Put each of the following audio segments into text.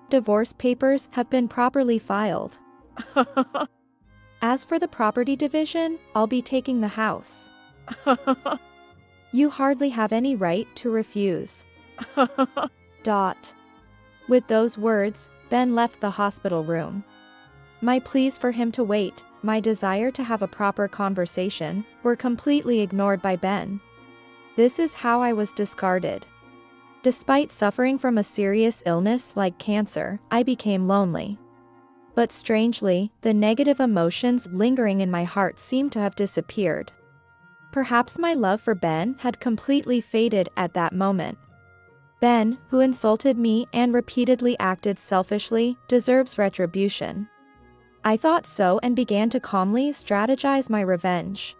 Divorce papers have been properly filed. As for the property division, I'll be taking the house. You hardly have any right to refuse. With those words, Ben left the hospital room. My pleas for him to wait, my desire to have a proper conversation, were completely ignored by Ben. This is how I was discarded. Despite suffering from a serious illness like cancer, I became lonely. But strangely, the negative emotions lingering in my heart seemed to have disappeared. Perhaps my love for Ben had completely faded at that moment. Ben, who insulted me and repeatedly acted selfishly, deserves retribution. I thought so and began to calmly strategize my revenge.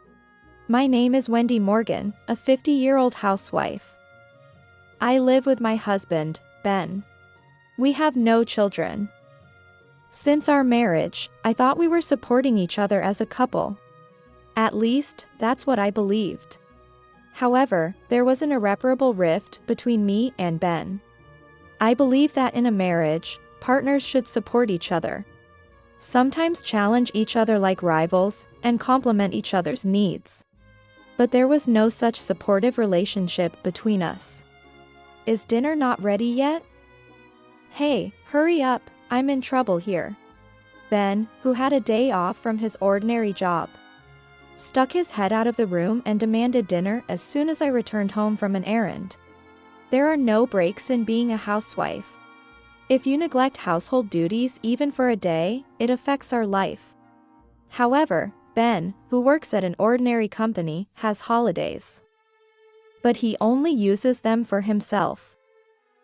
My name is Wendy Morgan, a 50-year-old housewife. I live with my husband, Ben. We have no children. Since our marriage, I thought we were supporting each other as a couple. At least, that's what I believed. However, there was an irreparable rift between me and Ben. I believe that in a marriage, partners should support each other. Sometimes challenge each other like rivals, and complement each other's needs. But there was no such supportive relationship between us. Is dinner not ready yet? Hey, hurry up, I'm in trouble here. Ben, who had a day off from his ordinary job, stuck his head out of the room and demanded dinner as soon as I returned home from an errand. There are no breaks in being a housewife. If you neglect household duties even for a day, it affects our life. However, Ben, who works at an ordinary company, has holidays. But he only uses them for himself.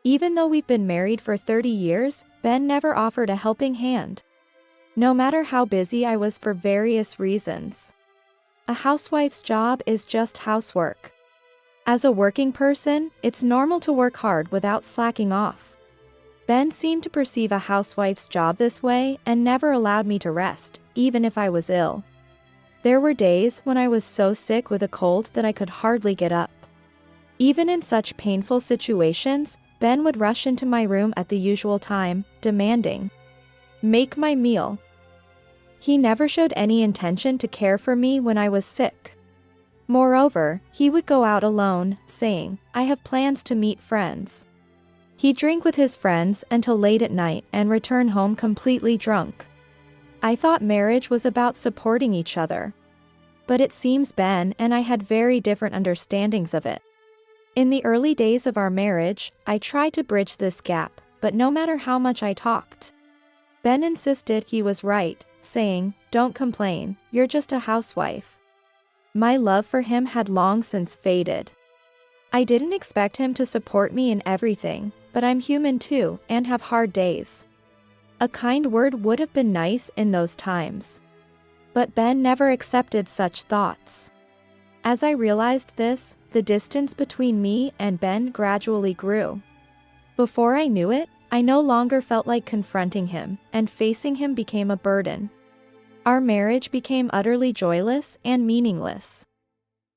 Even though we've been married for 30 years, Ben never offered a helping hand. No matter how busy I was for various reasons. A housewife's job is just housework. As a working person, it's normal to work hard without slacking off. Ben seemed to perceive a housewife's job this way and never allowed me to rest, even if I was ill. There were days when I was so sick with a cold that I could hardly get up. Even in such painful situations, Ben would rush into my room at the usual time, demanding, "Make my meal." He never showed any intention to care for me when I was sick. Moreover, he would go out alone, saying, "I have plans to meet friends." He'd drink with his friends until late at night and return home completely drunk. I thought marriage was about supporting each other. But it seems Ben and I had very different understandings of it. In the early days of our marriage, I tried to bridge this gap, but no matter how much I talked, Ben insisted he was right, saying, "Don't complain, you're just a housewife." My love for him had long since faded. I didn't expect him to support me in everything, but I'm human too, and have hard days. A kind word would have been nice in those times. But Ben never accepted such thoughts. As I realized this, the distance between me and Ben gradually grew. Before I knew it, I no longer felt like confronting him, and facing him became a burden. Our marriage became utterly joyless and meaningless.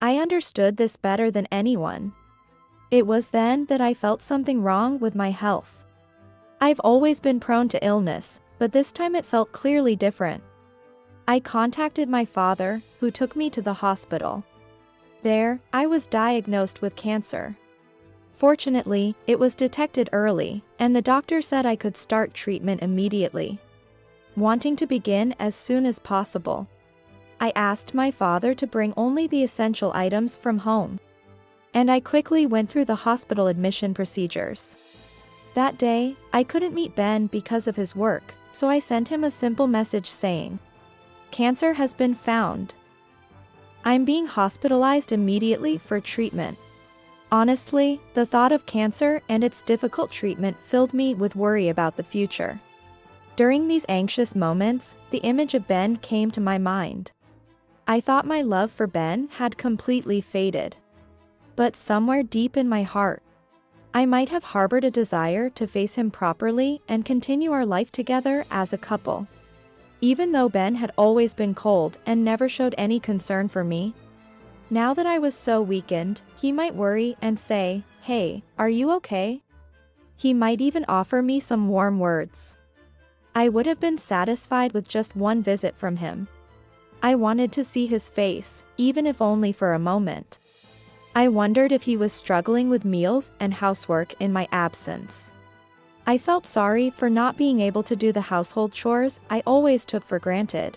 I understood this better than anyone. It was then that I felt something wrong with my health. I've always been prone to illness, but this time it felt clearly different. I contacted my father, who took me to the hospital. There, I was diagnosed with cancer. Fortunately, it was detected early, and the doctor said I could start treatment immediately. Wanting to begin as soon as possible, I asked my father to bring only the essential items from home. And I quickly went through the hospital admission procedures. That day, I couldn't meet Ben because of his work, so I sent him a simple message saying, "Cancer has been found. I'm being hospitalized immediately for treatment." Honestly, the thought of cancer and its difficult treatment filled me with worry about the future. During these anxious moments, the image of Ben came to my mind. I thought my love for Ben had completely faded. But somewhere deep in my heart, I might have harbored a desire to face him properly and continue our life together as a couple. Even though Ben had always been cold and never showed any concern for me, now that I was so weakened, he might worry and say, "Hey, are you okay? He might even offer me some warm words. I would have been satisfied with just one visit from him. I wanted to see his face, even if only for a moment. I wondered if he was struggling with meals and housework in my absence. I felt sorry for not being able to do the household chores I always took for granted.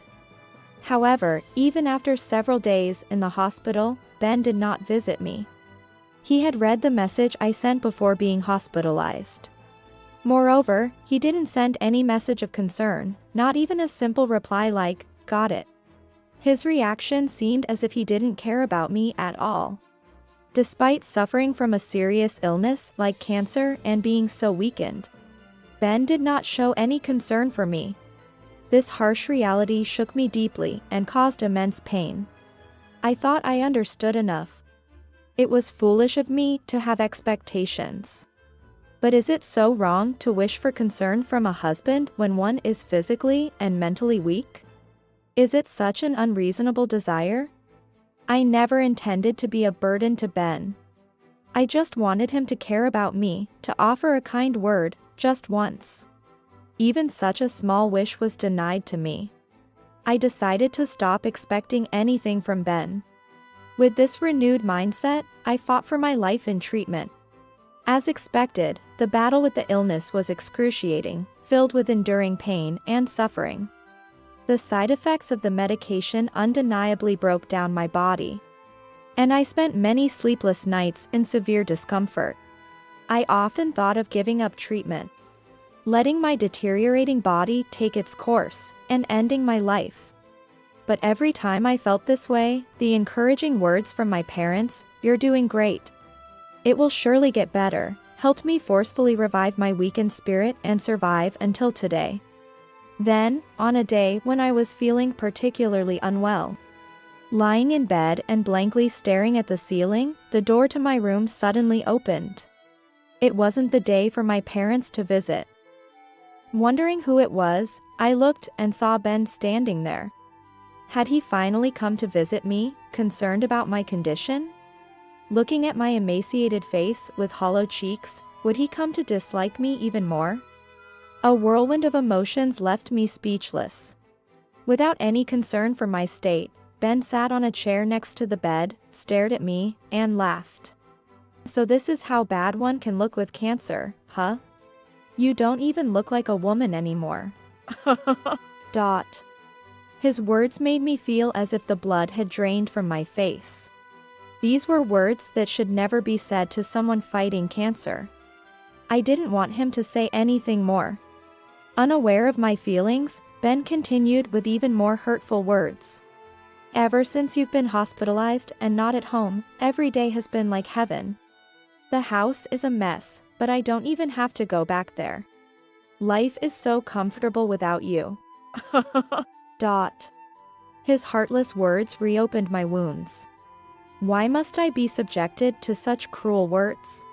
However, even after several days in the hospital, Ben did not visit me. He had read the message I sent before being hospitalized. Moreover, he didn't send any message of concern, not even a simple reply like, "Got it." His reaction seemed as if he didn't care about me at all. Despite suffering from a serious illness like cancer and being so weakened, Ben did not show any concern for me. This harsh reality shook me deeply and caused immense pain. I thought I understood enough. It was foolish of me to have expectations. But is it so wrong to wish for concern from a husband when one is physically and mentally weak? Is it such an unreasonable desire? I never intended to be a burden to Ben. I just wanted him to care about me, to offer a kind word, just once. Even such a small wish was denied to me. I decided to stop expecting anything from Ben. With this renewed mindset, I fought for my life in treatment. As expected, the battle with the illness was excruciating, filled with enduring pain and suffering. The side effects of the medication undeniably broke down my body. And I spent many sleepless nights in severe discomfort. I often thought of giving up treatment, letting my deteriorating body take its course, and ending my life. But every time I felt this way, the encouraging words from my parents, "You're doing great. It will surely get better," helped me forcefully revive my weakened spirit and survive until today. Then, on a day when I was feeling particularly unwell, lying in bed and blankly staring at the ceiling, the door to my room suddenly opened. It wasn't the day for my parents to visit. Wondering who it was, I looked and saw Ben standing there. Had he finally come to visit me, concerned about my condition? Looking at my emaciated face with hollow cheeks, would he come to dislike me even more? A whirlwind of emotions left me speechless. Without any concern for my state, Ben sat on a chair next to the bed, stared at me, and laughed. "So this is how bad one can look with cancer, huh? You don't even look like a woman anymore." His words made me feel as if the blood had drained from my face. These were words that should never be said to someone fighting cancer. I didn't want him to say anything more. Unaware of my feelings, Ben continued with even more hurtful words. "Ever since you've been hospitalized and not at home, every day has been like heaven. The house is a mess, but I don't even have to go back there. Life is so comfortable without you." His heartless words reopened my wounds. Why must I be subjected to such cruel words?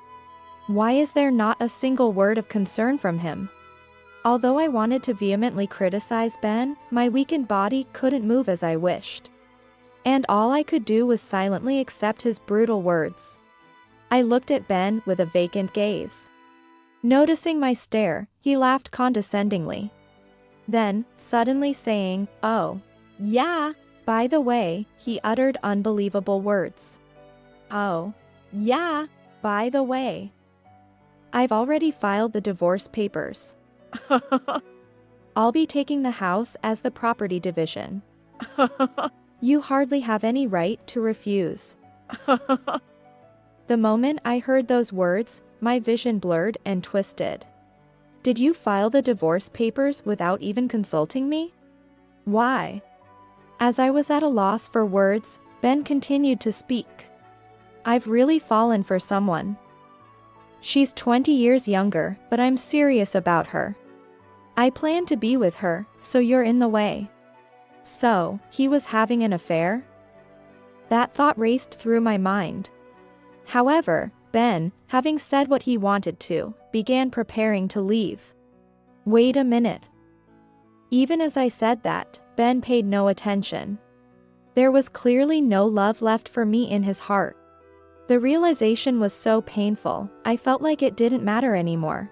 Why is there not a single word of concern from him? Although I wanted to vehemently criticize Ben, my weakened body couldn't move as I wished. And all I could do was silently accept his brutal words. I looked at Ben with a vacant gaze. Noticing my stare, he laughed condescendingly. Then, suddenly saying, "Oh, yeah, by the way," he uttered unbelievable words. "Oh, yeah, by the way. I've already filed the divorce papers. I'll be taking the house as the property division. You hardly have any right to refuse." The moment I heard those words, my vision blurred and twisted. "Did you file the divorce papers without even consulting me? Why?" As I was at a loss for words, Ben continued to speak. "I've really fallen for someone. She's 20 years younger, but I'm serious about her. I plan to be with her, so you're in the way." So, he was having an affair? That thought raced through my mind. However, Ben, having said what he wanted to, began preparing to leave. Wait a minute. Even as I said that, Ben paid no attention. There was clearly no love left for me in his heart. The realization was so painful, I felt like it didn't matter anymore.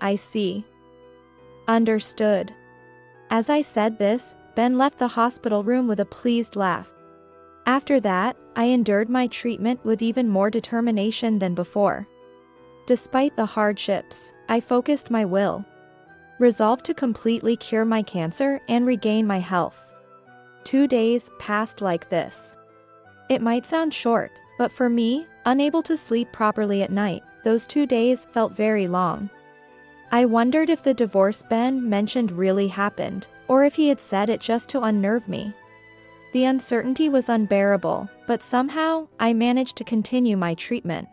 I see. Understood. As I said this, Ben left the hospital room with a pleased laugh. After that, I endured my treatment with even more determination than before. Despite the hardships, I focused my will, resolved to completely cure my cancer and regain my health. 2 days passed like this. It might sound short, but for me, unable to sleep properly at night, those 2 days felt very long. I wondered if the divorce Ben mentioned really happened, or if he had said it just to unnerve me. The uncertainty was unbearable, but somehow, I managed to continue my treatment.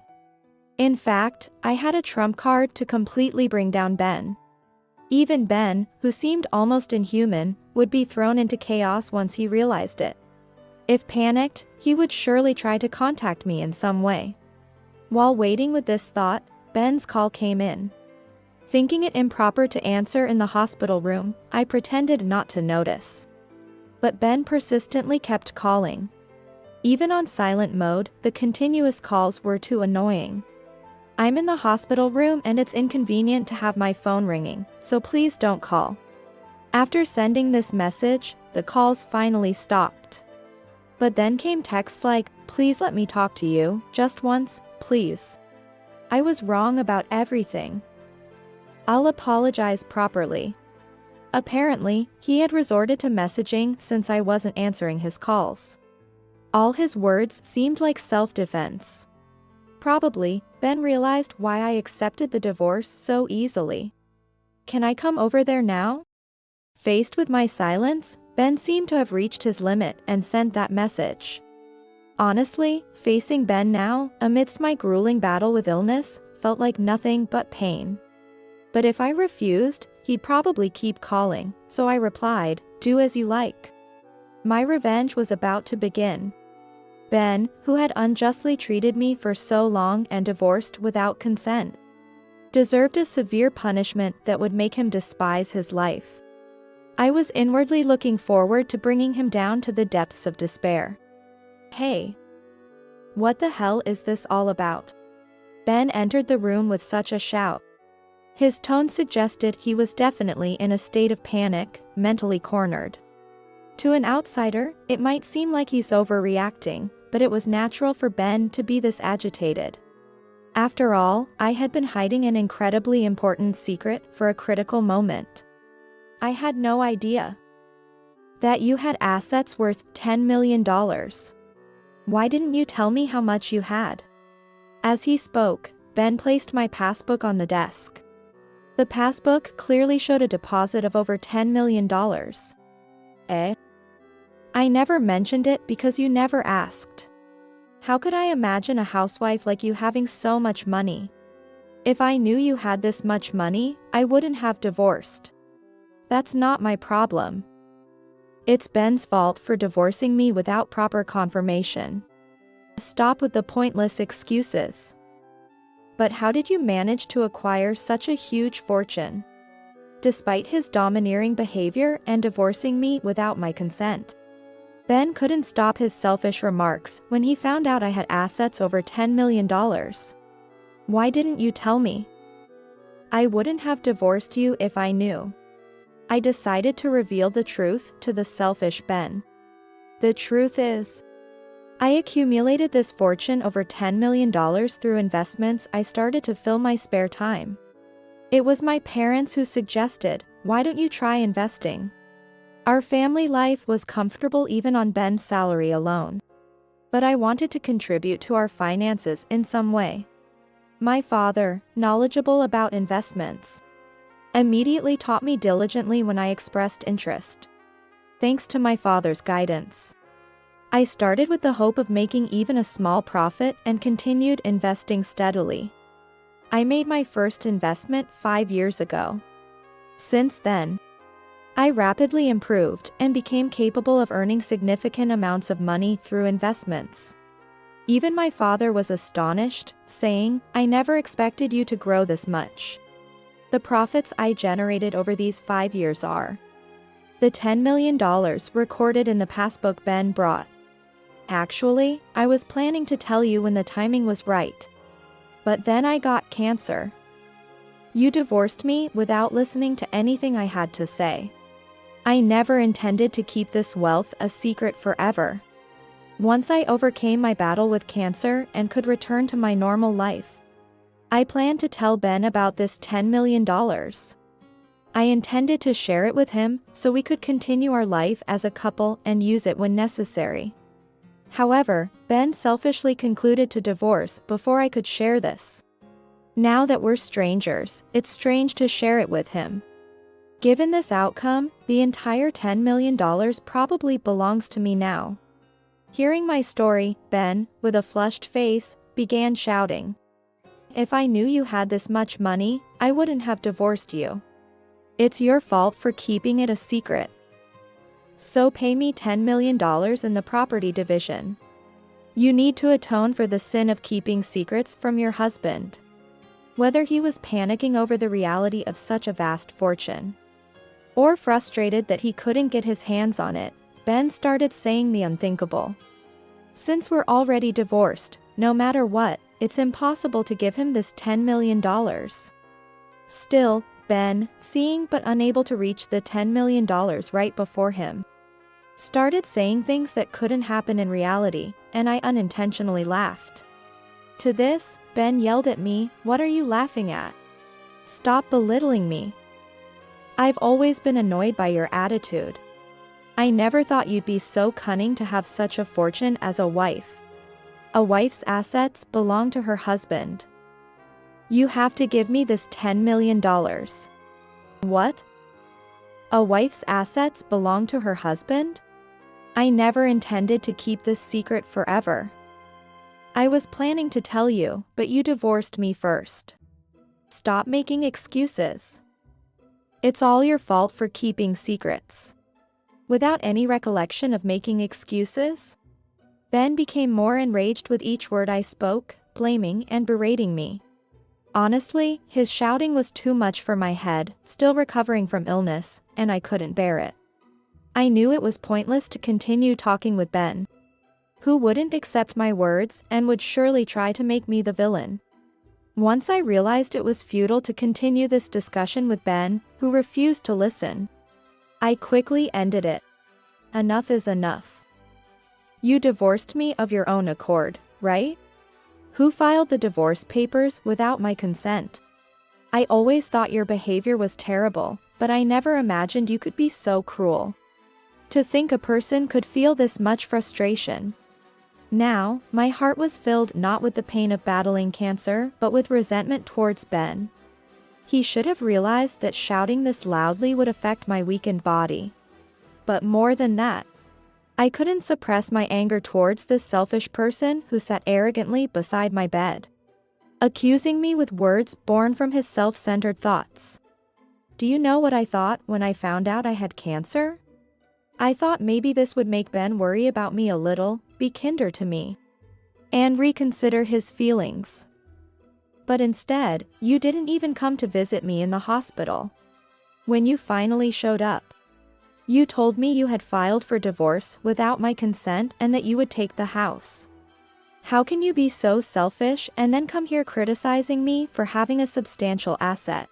In fact, I had a trump card to completely bring down Ben. Even Ben, who seemed almost inhuman, would be thrown into chaos once he realized it. If panicked, he would surely try to contact me in some way. While waiting with this thought, Ben's call came in. Thinking it improper to answer in the hospital room, I pretended not to notice. But Ben persistently kept calling. Even on silent mode, the continuous calls were too annoying. I'm in the hospital room and it's inconvenient to have my phone ringing, so please don't call. After sending this message, the calls finally stopped. But then came texts like, "Please let me talk to you, just once, please. I was wrong about everything. I'll apologize properly." Apparently, he had resorted to messaging since I wasn't answering his calls. All his words seemed like self-defense. Probably, Ben realized why I accepted the divorce so easily. "Can I come over there now?" Faced with my silence, Ben seemed to have reached his limit and sent that message. Honestly, facing Ben now, amidst my grueling battle with illness, felt like nothing but pain. But if I refused, he'd probably keep calling, so I replied, "Do as you like." My revenge was about to begin. Ben, who had unjustly treated me for so long and divorced without consent, deserved a severe punishment that would make him despise his life. I was inwardly looking forward to bringing him down to the depths of despair. "Hey. What the hell is this all about?" Ben entered the room with such a shout. His tone suggested he was definitely in a state of panic, mentally cornered. To an outsider, it might seem like he's overreacting, but it was natural for Ben to be this agitated. After all, I had been hiding an incredibly important secret for a critical moment. I had no idea that you had assets worth $10 million. Why didn't you tell me how much you had? As he spoke, Ben placed my passbook on the desk. The passbook clearly showed a deposit of over $10 million. Eh? I never mentioned it because you never asked. How could I imagine a housewife like you having so much money? If I knew you had this much money, I wouldn't have divorced. That's not my problem. It's Ben's fault for divorcing me without proper confirmation. Stop with the pointless excuses. But how did you manage to acquire such a huge fortune, despite his domineering behavior and divorcing me without my consent? Ben couldn't stop his selfish remarks when he found out I had assets over $10 million. Why didn't you tell me? I wouldn't have divorced you if I knew. I decided to reveal the truth to the selfish Ben. The truth is, I accumulated this fortune over $10 million through investments I started to fill my spare time. It was my parents who suggested, "Why don't you try investing?" Our family life was comfortable even on Ben's salary alone. But I wanted to contribute to our finances in some way. My father, knowledgeable about investments, immediately taught me diligently when I expressed interest. Thanks to my father's guidance, I started with the hope of making even a small profit and continued investing steadily. I made my first investment 5 years ago. Since then, I rapidly improved and became capable of earning significant amounts of money through investments. Even my father was astonished, saying, "I never expected you to grow this much." The profits I generated over these 5 years are the $10 million recorded in the passbook Ben brought. Actually, I was planning to tell you when the timing was right. But then I got cancer. You divorced me without listening to anything I had to say. I never intended to keep this wealth a secret forever. Once I overcame my battle with cancer and could return to my normal life, I planned to tell Ben about this $10 million. I intended to share it with him so we could continue our life as a couple and use it when necessary. However, Ben selfishly concluded to divorce before I could share this. Now that we're strangers, it's strange to share it with him. Given this outcome, the entire $10 million probably belongs to me now. Hearing my story, Ben, with a flushed face, began shouting. If I knew you had this much money, I wouldn't have divorced you. It's your fault for keeping it a secret. So pay me $10 million in the property division. You need to atone for the sin of keeping secrets from your husband. Whether he was panicking over the reality of such a vast fortune, or frustrated that he couldn't get his hands on it, Ben started saying the unthinkable. Since we're already divorced, no matter what, it's impossible to give him this $10 million. Still, Ben, seeing but unable to reach the $10 million right before him, started saying things that couldn't happen in reality, and I unintentionally laughed. To this, Ben yelled at me, "What are you laughing at? Stop belittling me. I've always been annoyed by your attitude. I never thought you'd be so cunning to have such a fortune as a wife. A wife's assets belong to her husband. You have to give me this $10 million. What? A wife's assets belong to her husband? I never intended to keep this secret forever. I was planning to tell you, but you divorced me first. Stop making excuses. It's all your fault for keeping secrets." Without any recollection of making excuses, Ben became more enraged with each word I spoke, blaming and berating me. Honestly, his shouting was too much for my head, still recovering from illness, and I couldn't bear it. I knew it was pointless to continue talking with Ben, who wouldn't accept my words and would surely try to make me the villain. Once I realized it was futile to continue this discussion with Ben, who refused to listen, I quickly ended it. Enough is enough. You divorced me of your own accord, right? Who filed the divorce papers without my consent? I always thought your behavior was terrible, but I never imagined you could be so cruel. To think a person could feel this much frustration. Now, my heart was filled not with the pain of battling cancer, but with resentment towards Ben. He should have realized that shouting this loudly would affect my weakened body. But more than that, I couldn't suppress my anger towards this selfish person who sat arrogantly beside my bed, accusing me with words born from his self-centered thoughts. Do you know what I thought when I found out I had cancer? I thought maybe this would make Ben worry about me a little, be kinder to me, and reconsider his feelings. But instead, you didn't even come to visit me in the hospital. When you finally showed up, you told me you had filed for divorce without my consent and that you would take the house. How can you be so selfish and then come here criticizing me for having a substantial asset?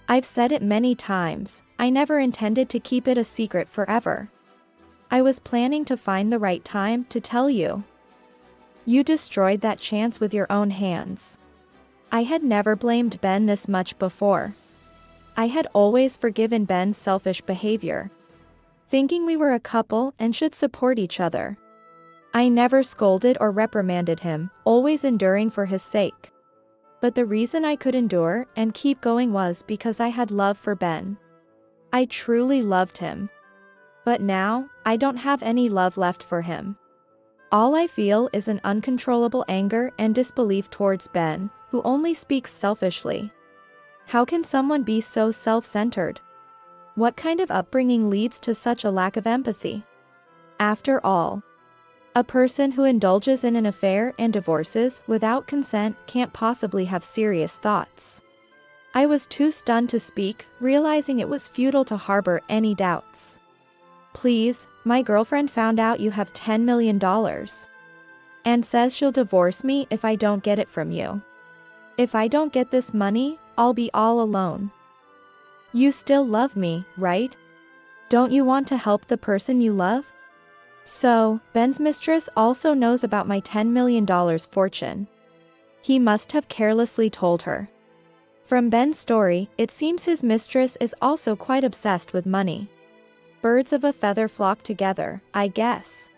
I've said it many times, I never intended to keep it a secret forever. I was planning to find the right time to tell you. You destroyed that chance with your own hands. I had never blamed Ben this much before. I had always forgiven Ben's selfish behavior, thinking we were a couple and should support each other. I never scolded or reprimanded him, always enduring for his sake. But the reason I could endure and keep going was because I had love for Ben. I truly loved him. But now, I don't have any love left for him. All I feel is an uncontrollable anger and disbelief towards Ben, who only speaks selfishly. How can someone be so self-centered? What kind of upbringing leads to such a lack of empathy? After all, a person who indulges in an affair and divorces without consent can't possibly have serious thoughts. I was too stunned to speak, realizing it was futile to harbor any doubts. Please, my girlfriend found out you have $10 million. And says she'll divorce me if I don't get it from you. If I don't get this money, I'll be all alone. You still love me, right? Don't you want to help the person you love? So, Ben's mistress also knows about my $10 million fortune. He must have carelessly told her. From Ben's story, it seems his mistress is also quite obsessed with money. Birds of a feather flock together, I guess.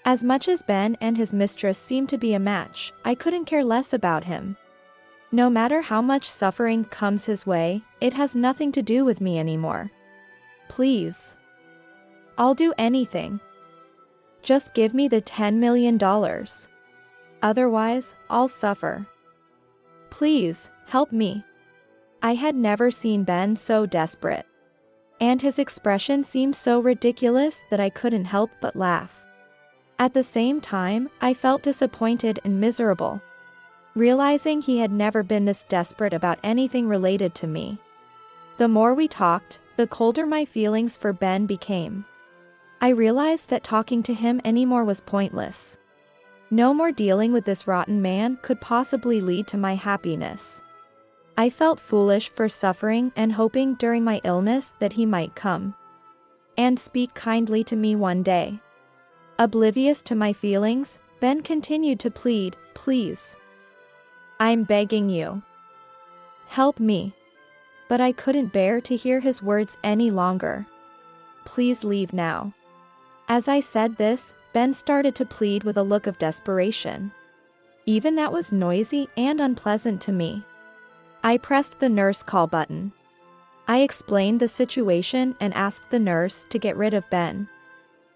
As much as Ben and his mistress seem to be a match, I couldn't care less about him. No matter how much suffering comes his way, it has nothing to do with me anymore. Please. I'll do anything. Just give me the $10 million. Otherwise, I'll suffer. Please, help me. I had never seen Ben so desperate. And his expression seemed so ridiculous that I couldn't help but laugh. At the same time, I felt disappointed and miserable, realizing he had never been this desperate about anything related to me. The more we talked, the colder my feelings for Ben became. I realized that talking to him anymore was pointless. No more dealing with this rotten man could possibly lead to my happiness. I felt foolish for suffering and hoping during my illness that he might come and speak kindly to me one day. Oblivious to my feelings, Ben continued to plead, please. I'm begging you. Help me. But I couldn't bear to hear his words any longer. Please leave now. As I said this, Ben started to plead with a look of desperation. Even that was noisy and unpleasant to me. I pressed the nurse call button. I explained the situation and asked the nurse to get rid of Ben.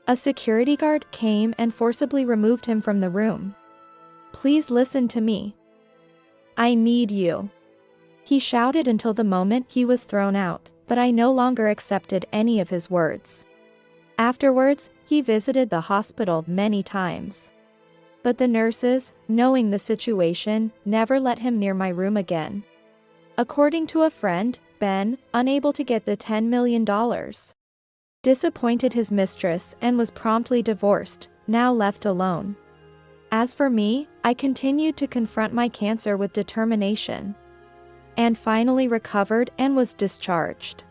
A security guard came and forcibly removed him from the room. Please listen to me. I need you. He shouted until the moment he was thrown out, but I no longer accepted any of his words. Afterwards, he visited the hospital many times. But the nurses, knowing the situation, never let him near my room again. According to a friend, Ben, unable to get the $10 million, disappointed his mistress and was promptly divorced, now left alone. As for me, I continued to confront my cancer with determination, and finally recovered and was discharged.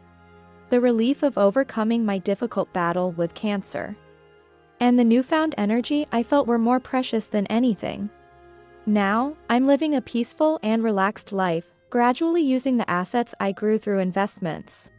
The relief of overcoming my difficult battle with cancer and the newfound energy I felt were more precious than anything. Now, I'm living a peaceful and relaxed life, gradually using the assets I grew through investments.